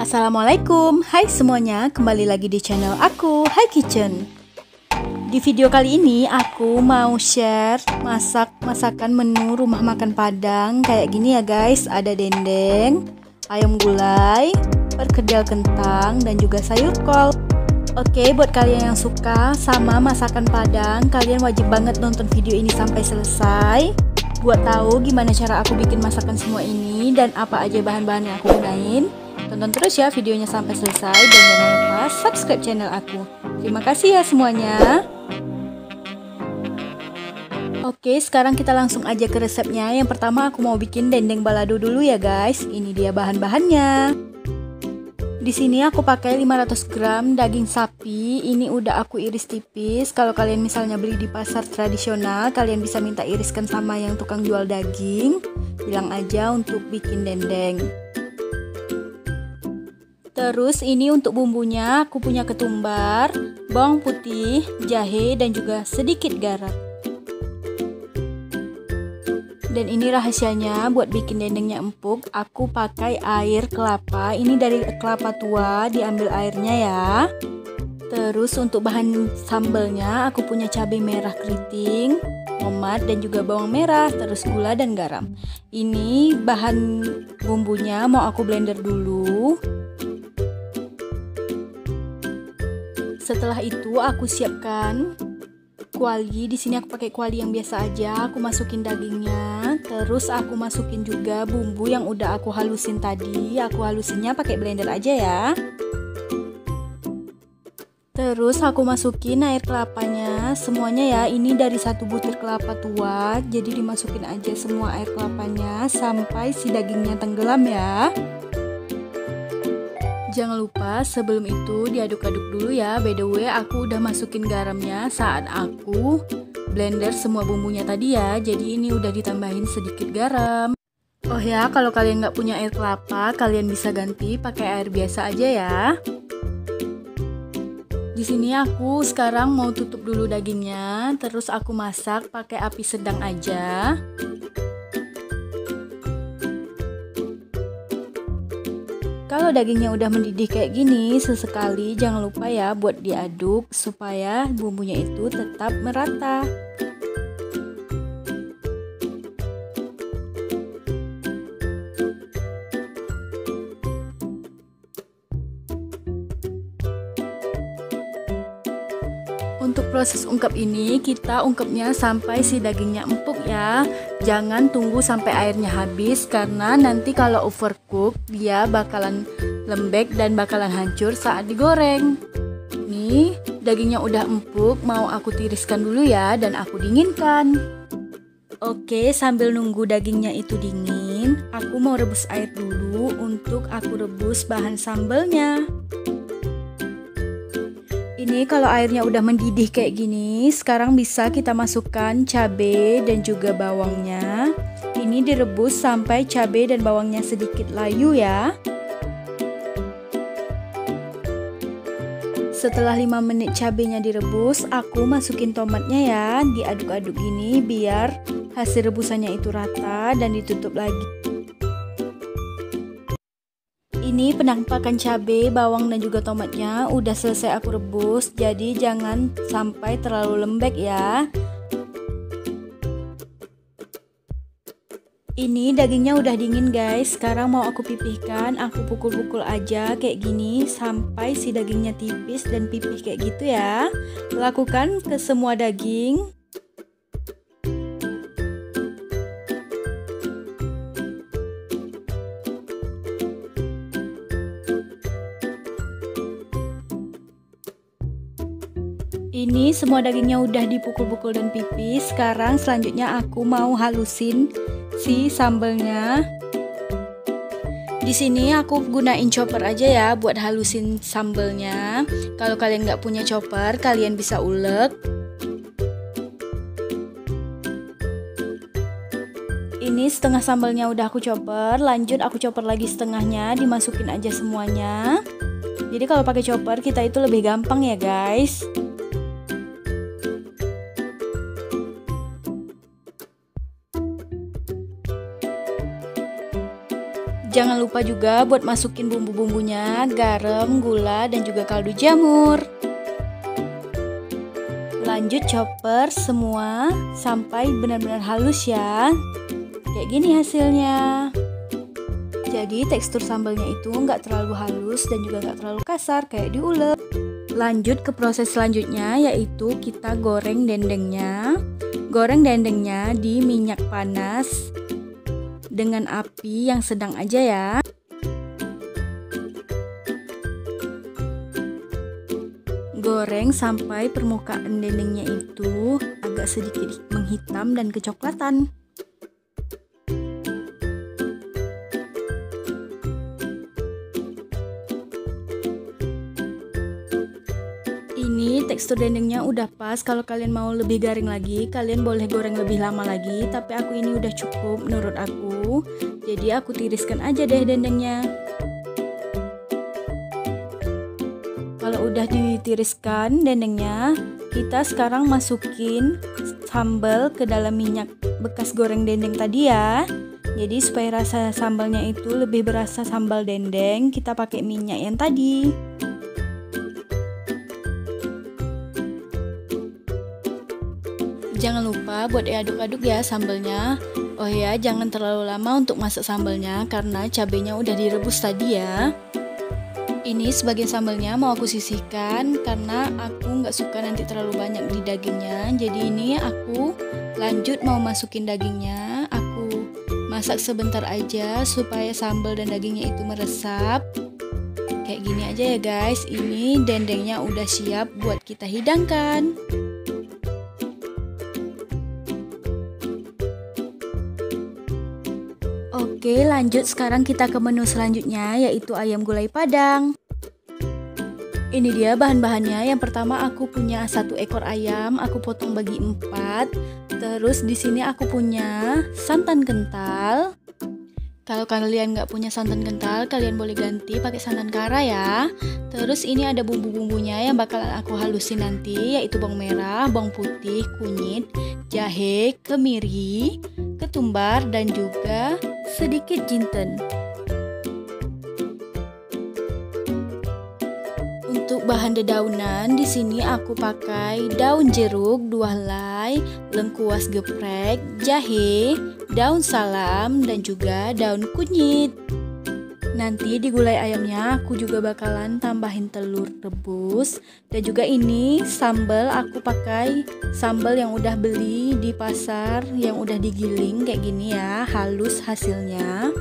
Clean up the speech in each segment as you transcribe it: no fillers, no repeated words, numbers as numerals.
Assalamualaikum, hai semuanya, kembali lagi di channel aku, Hai Kitchen. Di video kali ini aku mau share masakan menu rumah makan Padang kayak gini ya guys. Ada dendeng, ayam gulai, perkedel kentang, dan juga sayur kol. Oke, buat kalian yang suka sama masakan Padang, kalian wajib banget nonton video ini sampai selesai buat tahu gimana cara aku bikin masakan semua ini dan apa aja bahan-bahan yang aku gunain. Tonton terus ya videonya sampai selesai dan jangan lupa subscribe channel aku. Terima kasih ya semuanya. Oke, sekarang kita langsung aja ke resepnya. Yang pertama aku mau bikin dendeng balado dulu ya guys. Ini dia bahan-bahannya. Di sini aku pakai 500 gram daging sapi. Ini udah aku iris tipis. Kalau kalian misalnya beli di pasar tradisional, kalian bisa minta iriskan sama yang tukang jual daging. Bilang aja untuk bikin dendeng. Terus ini untuk bumbunya aku punya ketumbar, bawang putih, jahe, dan juga sedikit garam. Dan ini rahasianya buat bikin dendengnya empuk, aku pakai air kelapa. Ini dari kelapa tua, diambil airnya ya. Terus untuk bahan sambelnya aku punya cabai merah keriting, tomat, dan juga bawang merah, terus gula dan garam. Ini bahan bumbunya mau aku blender dulu. Setelah itu aku siapkan kuali. Di sini aku pakai kuali yang biasa aja. Aku masukin dagingnya, terus aku masukin juga bumbu yang udah aku halusin tadi. Aku halusinnya pakai blender aja ya. Terus aku masukin air kelapanya semuanya ya. Ini dari 1 butir kelapa tua, jadi dimasukin aja semua air kelapanya sampai si dagingnya tenggelam ya. Jangan lupa sebelum itu diaduk-aduk dulu ya. By the way, aku udah masukin garamnya saat aku blender semua bumbunya tadi ya. Jadi ini udah ditambahin sedikit garam. Oh ya, kalau kalian nggak punya air kelapa, kalian bisa ganti pakai air biasa aja ya. Di sini aku sekarang mau tutup dulu dagingnya, terus aku masak pakai api sedang aja. Kalau dagingnya udah mendidih kayak gini, sesekali jangan lupa ya buat diaduk supaya bumbunya itu tetap merata. Untuk proses ungkep ini, kita ungkepnya sampai si dagingnya empuk ya. Jangan tunggu sampai airnya habis, karena nanti kalau overcook dia bakalan lembek dan bakalan hancur saat digoreng. Nih, dagingnya udah empuk, mau aku tiriskan dulu ya dan aku dinginkan. Oke, sambil nunggu dagingnya itu dingin, aku mau rebus air dulu untuk aku rebus bahan sambelnya. Ini kalau airnya udah mendidih kayak gini, sekarang bisa kita masukkan cabai dan juga bawangnya. Ini direbus sampai cabai dan bawangnya sedikit layu ya. Setelah 5 menit cabainya direbus, aku masukin tomatnya ya. Diaduk-aduk gini biar hasil rebusannya itu rata dan ditutup lagi. Ini penampakan cabai, bawang, dan juga tomatnya udah selesai aku rebus, jadi jangan sampai terlalu lembek ya. Ini dagingnya udah dingin guys. Sekarang mau aku pipihkan, aku pukul-pukul aja kayak gini sampai si dagingnya tipis dan pipih kayak gitu ya. Lakukan ke semua daging. Ini semua dagingnya udah dipukul-pukul dan pipis. Sekarang selanjutnya aku mau halusin si sambelnya. Di sini aku gunain chopper aja ya buat halusin sambelnya. Kalau kalian nggak punya chopper, kalian bisa ulek. Ini setengah sambelnya udah aku chopper. Lanjut aku chopper lagi setengahnya, dimasukin aja semuanya. Jadi kalau pakai chopper kita itu lebih gampang ya guys. Jangan lupa juga buat masukin bumbu-bumbunya, garam, gula, dan juga kaldu jamur. Lanjut chopper semua sampai benar-benar halus ya. Kayak gini hasilnya. Jadi tekstur sambalnya itu nggak terlalu halus dan juga nggak terlalu kasar kayak diulek. Lanjut ke proses selanjutnya, yaitu kita goreng dendengnya. Goreng dendengnya di minyak panas dengan api yang sedang aja ya. Goreng sampai permukaan dendengnya itu agak sedikit menghitam dan kecoklatan. Ini tekstur dendengnya udah pas. Kalau kalian mau lebih garing lagi, kalian boleh goreng lebih lama lagi, tapi aku ini udah cukup menurut aku. Jadi aku tiriskan aja deh dendengnya. Kalau udah ditiriskan dendengnya, kita sekarang masukin sambal ke dalam minyak bekas goreng dendeng tadi ya. Jadi supaya rasa sambalnya itu lebih berasa sambal dendeng, kita pakai minyak yang tadi. Jangan lupa buat diaduk-aduk ya sambalnya. Oh ya, jangan terlalu lama untuk masak sambalnya karena cabenya udah direbus tadi ya. Ini sebagian sambalnya mau aku sisihkan karena aku nggak suka nanti terlalu banyak di dagingnya. Jadi ini aku lanjut mau masukin dagingnya. Aku masak sebentar aja supaya sambal dan dagingnya itu meresap. Kayak gini aja ya guys. Ini dendengnya udah siap buat kita hidangkan. Oke, lanjut sekarang kita ke menu selanjutnya, yaitu ayam gulai Padang. Ini dia bahan-bahannya. Yang pertama aku punya 1 ekor ayam, aku potong bagi 4. Terus di sini aku punya santan kental. Kalau kalian nggak punya santan kental, kalian boleh ganti pakai santan kara ya. Terus ini ada bumbu-bumbunya yang bakalan aku halusin nanti, yaitu bawang merah, bawang putih, kunyit, jahe, kemiri, ketumbar, dan juga sedikit jinten. Untuk bahan dedaunan di sini aku pakai daun jeruk 2 helai, lengkuas geprek, jahe, daun salam, dan juga daun kunyit. Nanti di gulai ayamnya aku juga bakalan tambahin telur rebus. Dan juga ini sambal, aku pakai sambal yang udah beli di pasar, yang udah digiling kayak gini ya, halus hasilnya.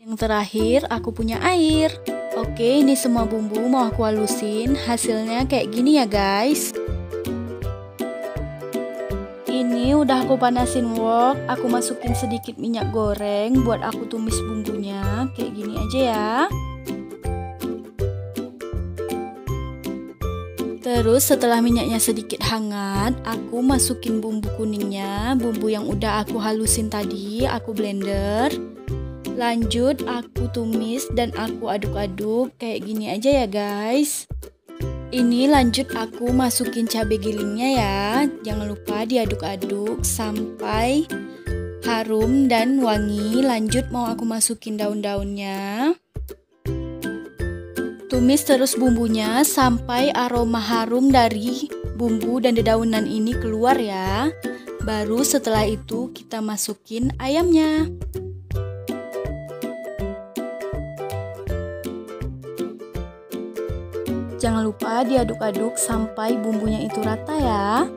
Yang terakhir aku punya air. Oke, ini semua bumbu mau aku halusin. Hasilnya kayak gini ya guys. Ini udah aku panasin wok, aku masukin sedikit minyak goreng buat aku tumis bumbunya. Kayak gini aja ya. Terus setelah minyaknya sedikit hangat, aku masukin bumbu kuningnya, bumbu yang udah aku halusin tadi, aku blender. Lanjut aku tumis dan aku aduk-aduk kayak gini aja ya guys. Ini lanjut aku masukin cabai gilingnya ya. Jangan lupa diaduk-aduk sampai harum dan wangi. Lanjut mau aku masukin daun-daunnya. Tumis terus bumbunya sampai aroma harum dari bumbu dan dedaunan ini keluar ya. Baru setelah itu kita masukin ayamnya. Jangan lupa diaduk-aduk sampai bumbunya itu rata ya.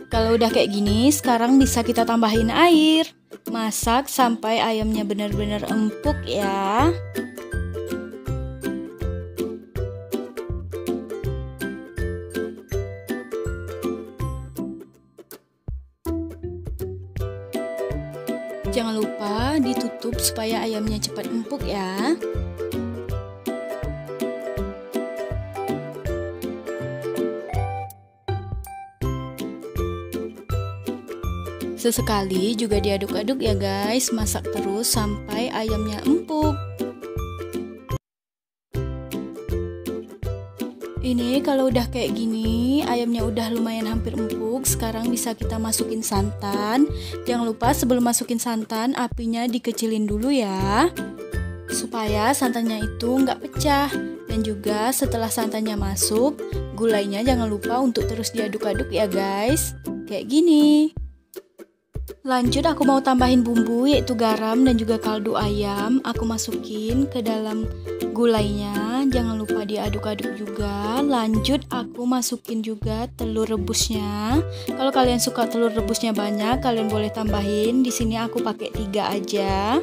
Kalau udah kayak gini, sekarang bisa kita tambahin air. Masak sampai ayamnya benar-benar empuk ya. Jangan lupa ditutup supaya ayamnya cepat empuk ya. Sesekali juga diaduk-aduk ya guys, masak terus sampai ayamnya empuk. Ini kalau udah kayak gini, ayamnya udah lumayan hampir empuk. Sekarang bisa kita masukin santan. Jangan lupa sebelum masukin santan, apinya dikecilin dulu ya, supaya santannya itu nggak pecah. Dan juga setelah santannya masuk, gulainya jangan lupa untuk terus diaduk-aduk ya guys. Kayak gini. Lanjut aku mau tambahin bumbu, yaitu garam dan juga kaldu ayam. Aku masukin ke dalam gulainya, jangan lupa diaduk-aduk juga. Lanjut aku masukin juga telur rebusnya. Kalau kalian suka telur rebusnya banyak, kalian boleh tambahin. Di sini aku pakai 3 aja.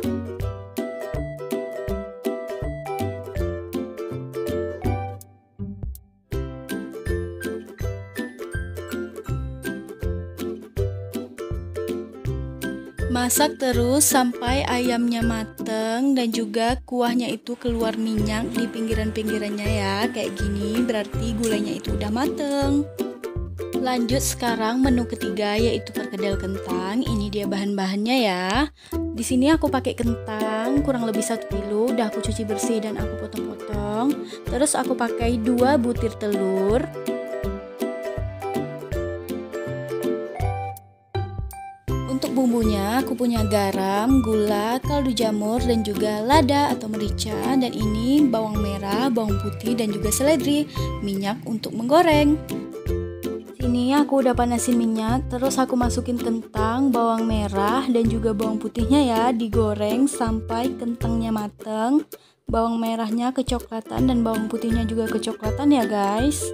Masak terus sampai ayamnya mateng dan juga kuahnya itu keluar minyak di pinggiran-pinggirannya ya. Kayak gini berarti gulainya itu udah mateng. Lanjut sekarang menu ketiga, yaitu perkedel kentang. Ini dia bahan-bahannya ya. Di sini aku pakai kentang kurang lebih 1 kilo, udah aku cuci bersih dan aku potong-potong. Terus aku pakai 2 butir telur. Untuk bumbunya aku punya garam, gula, kaldu jamur, dan juga lada atau merica. Dan ini bawang merah, bawang putih, dan juga seledri. Minyak untuk menggoreng. Sini aku udah panasin minyak. Terus aku masukin kentang, bawang merah, dan juga bawang putihnya ya. Digoreng sampai kentangnya mateng. Bawang merahnya kecoklatan dan bawang putihnya juga kecoklatan ya guys.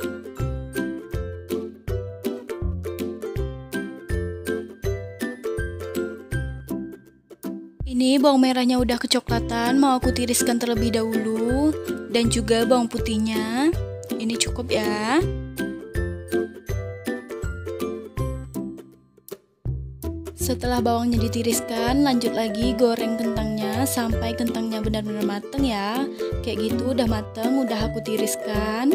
Ini bawang merahnya udah kecoklatan, mau aku tiriskan terlebih dahulu. Dan juga bawang putihnya. Ini cukup ya. Setelah bawangnya ditiriskan, lanjut lagi goreng kentangnya sampai kentangnya benar-benar mateng ya. Kayak gitu udah mateng, udah aku tiriskan.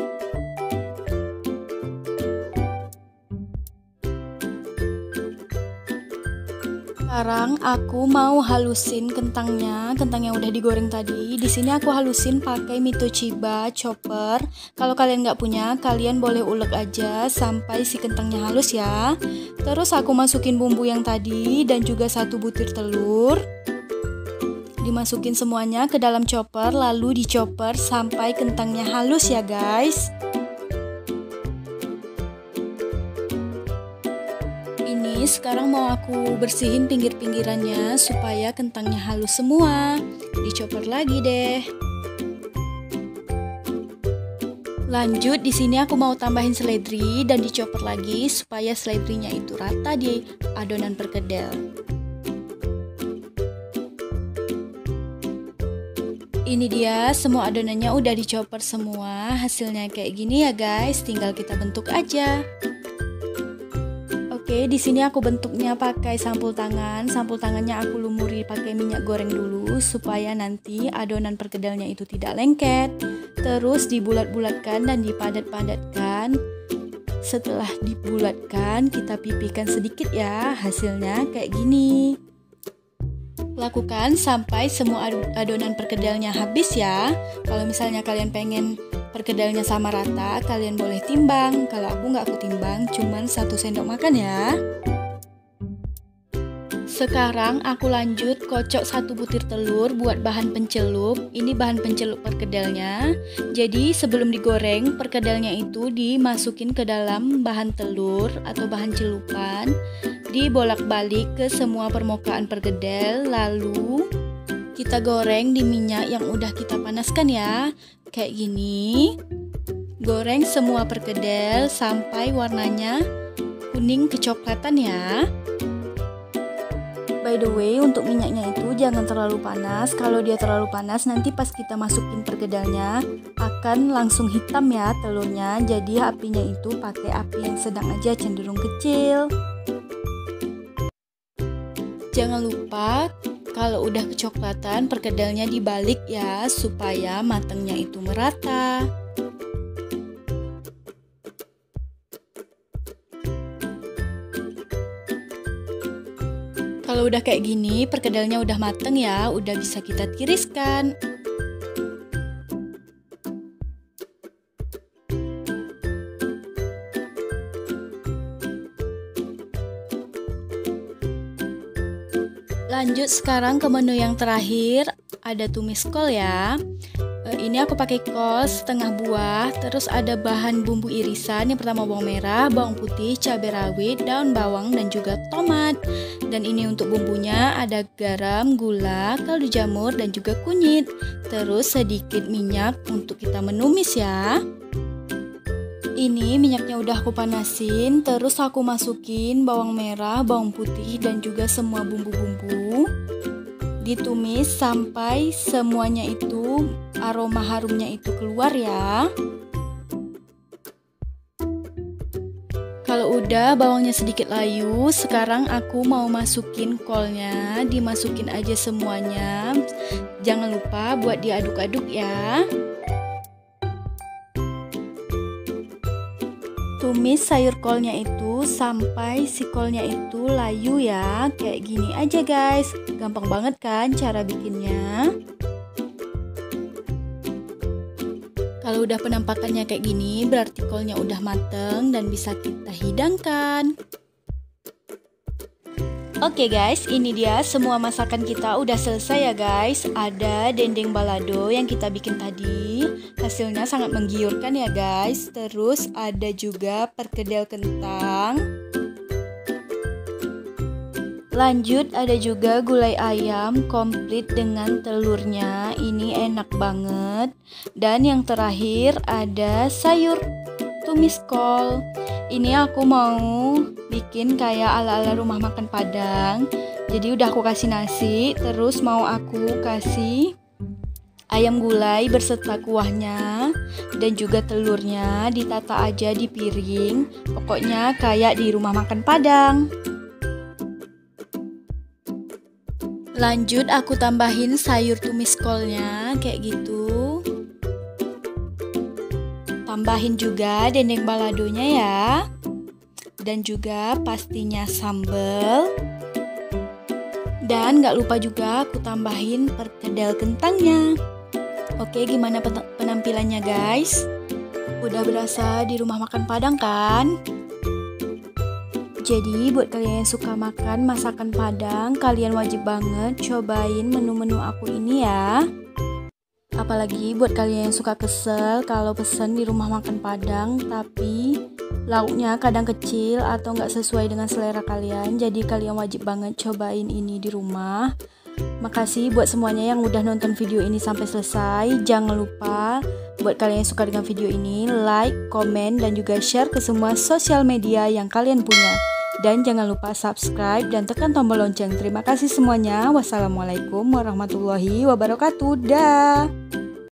Sekarang aku mau halusin kentangnya yang udah digoreng tadi. Di sini aku halusin pakai Mitochiba chopper. Kalau kalian nggak punya, kalian boleh ulek aja sampai si kentangnya halus ya. Terus aku masukin bumbu yang tadi dan juga 1 butir telur. Dimasukin semuanya ke dalam chopper, lalu dichopper sampai kentangnya halus ya guys. Ini sekarang mau aku bersihin pinggir-pinggirannya supaya kentangnya halus semua. Dichopper lagi deh. Lanjut di sini aku mau tambahin seledri dan dichopper lagi supaya seledrinya itu rata di adonan perkedel. Ini dia semua adonannya udah dichopper semua. Hasilnya kayak gini ya guys, tinggal kita bentuk aja. Oke, di sini aku bentuknya pakai sampul tangan. Sampul tangannya aku lumuri pakai minyak goreng dulu supaya nanti adonan perkedelnya itu tidak lengket. Terus dibulat-bulatkan dan dipadat-padatkan. Setelah dibulatkan, kita pipihkan sedikit ya. Hasilnya kayak gini. Lakukan sampai semua adonan perkedelnya habis ya. Kalau misalnya kalian pengen perkedelnya sama rata, kalian boleh timbang. Kalau aku timbang, cuman 1 sendok makan ya. Sekarang aku lanjut kocok 1 butir telur buat bahan pencelup. Ini bahan pencelup perkedelnya. Jadi sebelum digoreng, perkedelnya itu dimasukin ke dalam bahan telur atau bahan celupan. Dibolak-balik ke semua permukaan perkedel, lalu kita goreng di minyak yang udah kita panaskan ya. Kayak gini. Goreng semua perkedel sampai warnanya kuning kecoklatan ya. By the way, untuk minyaknya itu jangan terlalu panas. Kalau dia terlalu panas, nanti pas kita masukin perkedelnya akan langsung hitam ya telurnya. Jadi apinya itu pakai api yang sedang aja, cenderung kecil. Jangan lupa kalau udah kecoklatan, perkedelnya dibalik ya, supaya matangnya itu merata. Kalau udah kayak gini, perkedelnya udah mateng ya, udah bisa kita tiriskan. Lanjut sekarang ke menu yang terakhir, ada tumis kol ya. Ini aku pakai kol setengah buah, terus ada bahan bumbu irisan. Yang pertama bawang merah, bawang putih, cabai rawit, daun bawang, dan juga tomat. Dan ini untuk bumbunya ada garam, gula, kaldu jamur, dan juga kunyit. Terus sedikit minyak untuk kita menumis ya. Ini minyaknya udah aku panasin, terus aku masukin bawang merah, bawang putih, dan juga semua bumbu-bumbu. Ditumis sampai semuanya itu aroma harumnya itu keluar ya. Kalau udah bawangnya sedikit layu, sekarang aku mau masukin kolnya. Dimasukin aja semuanya. Jangan lupa buat diaduk-aduk ya. Tumis sayur kolnya itu sampai si kolnya itu layu ya. Kayak gini aja guys. Gampang banget kan cara bikinnya. Kalau udah penampakannya kayak gini, berarti kolnya udah mateng dan bisa kita hidangkan. Oke guys, ini dia semua masakan kita udah selesai ya guys. Ada dendeng balado yang kita bikin tadi. Hasilnya sangat menggiurkan ya guys. Terus ada juga perkedel kentang. Lanjut ada juga gulai ayam komplit dengan telurnya. Ini enak banget. Dan yang terakhir ada sayur tumis kol. Ini aku mau bikin kayak ala-ala rumah makan Padang. Jadi udah aku kasih nasi, terus mau aku kasih ayam gulai berserta kuahnya dan juga telurnya, ditata aja di piring. Pokoknya kayak di rumah makan Padang. Lanjut aku tambahin sayur tumis kolnya kayak gitu. Tambahin juga dendeng baladonya ya. Dan juga pastinya sambal. Dan gak lupa juga aku tambahin perkedel kentangnya. Oke, gimana penampilannya guys? Udah berasa di rumah makan Padang kan? Jadi buat kalian yang suka makan masakan Padang, kalian wajib banget cobain menu-menu aku ini ya. Apalagi buat kalian yang suka kesel kalau pesen di rumah makan Padang tapi lauknya kadang kecil atau nggak sesuai dengan selera kalian. Jadi kalian wajib banget cobain ini di rumah. Makasih buat semuanya yang udah nonton video ini sampai selesai. Jangan lupa buat kalian yang suka dengan video ini, like, komen, dan juga share ke semua sosial media yang kalian punya. Dan jangan lupa subscribe dan tekan tombol lonceng. Terima kasih semuanya. Wassalamualaikum warahmatullahi wabarakatuh. Dah.